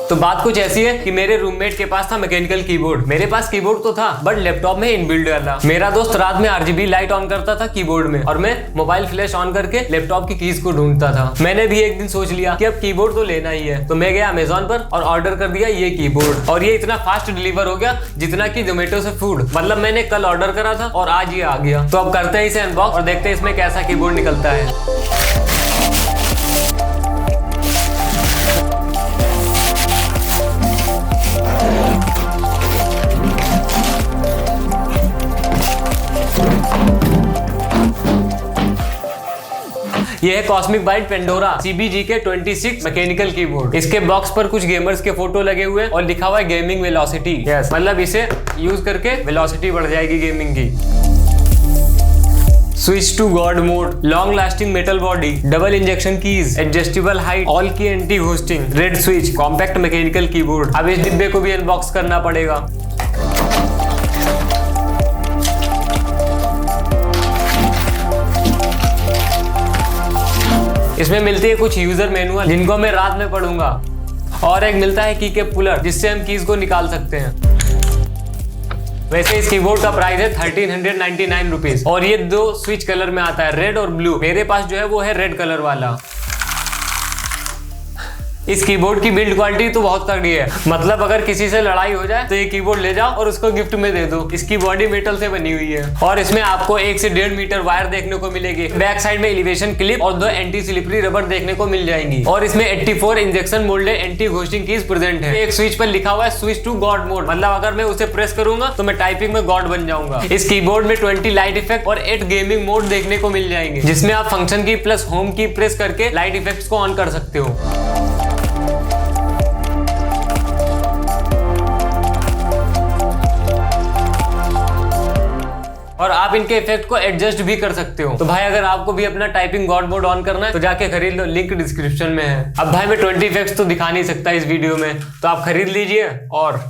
तो बात कुछ ऐसी है कि मेरे रूममेट के पास था मैकेनिकल कीबोर्ड, मेरे पास कीबोर्ड तो था बट लैपटॉप में इनबिल्ट वाला। मेरा दोस्त रात में आरजीबी लाइट ऑन करता था कीबोर्ड में और मैं मोबाइल फ्लैश ऑन करके लैपटॉप की कीज को ढूंढता था। मैंने भी एक दिन सोच लिया कि अब कीबोर्ड तो लेना ही है, तो मैं गया अमेजोन पर और ऑर्डर कर दिया ये कीबोर्ड, और ये इतना फास्ट डिलीवर हो गया जितना कि जोमेटो से फूड। मतलब मैंने कल ऑर्डर करा था और आज ये आ गया। तो अब करते हैं इसे अनबॉक्स और देखते हैं इसमें कैसा कीबोर्ड निकलता है। ये है कॉस्मिक बाइट पेंडोरा CBG के 26 मैकेनिकल कीबोर्ड। इसके बॉक्स पर कुछ गेमर्स के फोटो लगे हुए और लिखा हुआ है गेमिंग वेलोसिटी। यस, मतलब इसे यूज करके वेलोसिटी बढ़ जाएगी गेमिंग की। Switch to god mode, long lasting metal body, double injection keys, adjustable height, all key anti ghosting, red switch, compact mechanical keyboard. अब इस डिब्बे को भी अनबॉक्स करना पड़ेगा। इसमें मिलती है कुछ यूजर मैनुअल जिनको मैं रात में पढ़ूंगा, और एक मिलता है की कैप पुलर जिससे हम कीज को निकाल सकते हैं। वैसे इस कीबोर्ड का प्राइस है 1399 रुपीज और ये 2 स्विच कलर में आता है, रेड और ब्लू। मेरे पास जो है वो है रेड कलर वाला। इस कीबोर्ड की बिल्ड क्वालिटी तो बहुत तगड़ी है, मतलब अगर किसी से लड़ाई हो जाए तो ये कीबोर्ड ले जाओ और उसको गिफ्ट में दे दो। इसकी बॉडी मेटल से बनी हुई है और इसमें आपको 1 से 1.5 मीटर वायर देखने को मिलेगी। बैक साइड में एलिवेशन क्लिप और 2 एंटी स्लिपरी रबर देखने को मिल जाएंगी और इसमें 84 injection moulded anti ghosting keys present है। एक स्विच पर लिखा हुआ है स्विच टू गॉड मोड, मतलब अगर मैं उसे प्रेस करूंगा तो मैं टाइपिंग में गॉड बन जाऊंगा। इस कीबोर्ड में 20 लाइट इफेक्ट और 8 गेमिंग मोड देखने को मिल जाएंगे, जिसमें आप फंक्शन की प्लस होम की प्रेस करके लाइट इफेक्ट्स को ऑन कर सकते हो। और आप इनके इफेक्ट को एडजस्ट भी कर सकते हो। तो भाई अगर आपको भी अपना टाइपिंग गॉड मोड ऑन करना है तो जाके खरीद लो, लिंक डिस्क्रिप्शन में है। अब भाई मैं 20 इफेक्ट्स तो दिखा नहीं सकता इस वीडियो में, तो आप खरीद लीजिए और